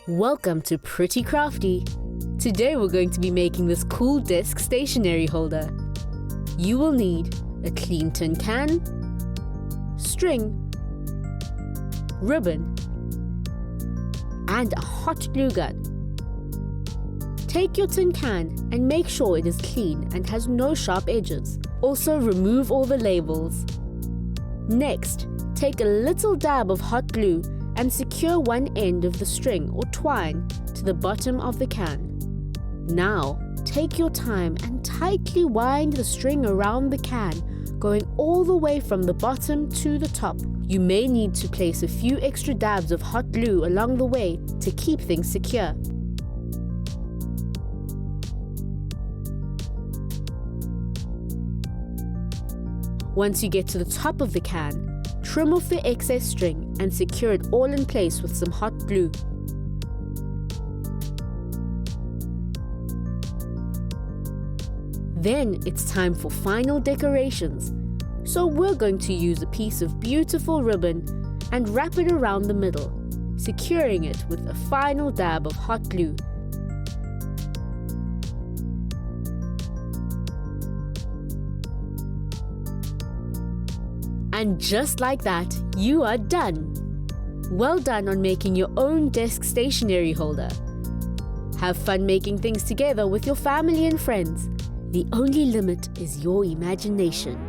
Welcome to Pretty Crafty. Today we're going to be making this cool desk stationery holder. You will need a clean tin can, string, ribbon, and a hot glue gun. Take your tin can and make sure it is clean and has no sharp edges. Also remove all the labels. Next, take a little dab of hot glue and secure one end of the string or twine to the bottom of the can. Now, take your time and tightly wind the string around the can, going all the way from the bottom to the top. You may need to place a few extra dabs of hot glue along the way to keep things secure. Once you get to the top of the can, trim off the excess string and secure it all in place with some hot glue. Then it's time for final decorations. So we're going to use a piece of beautiful ribbon and wrap it around the middle, securing it with a final dab of hot glue. And just like that, you are done! Well done on making your own desk stationery holder. Have fun making things together with your family and friends. The only limit is your imagination.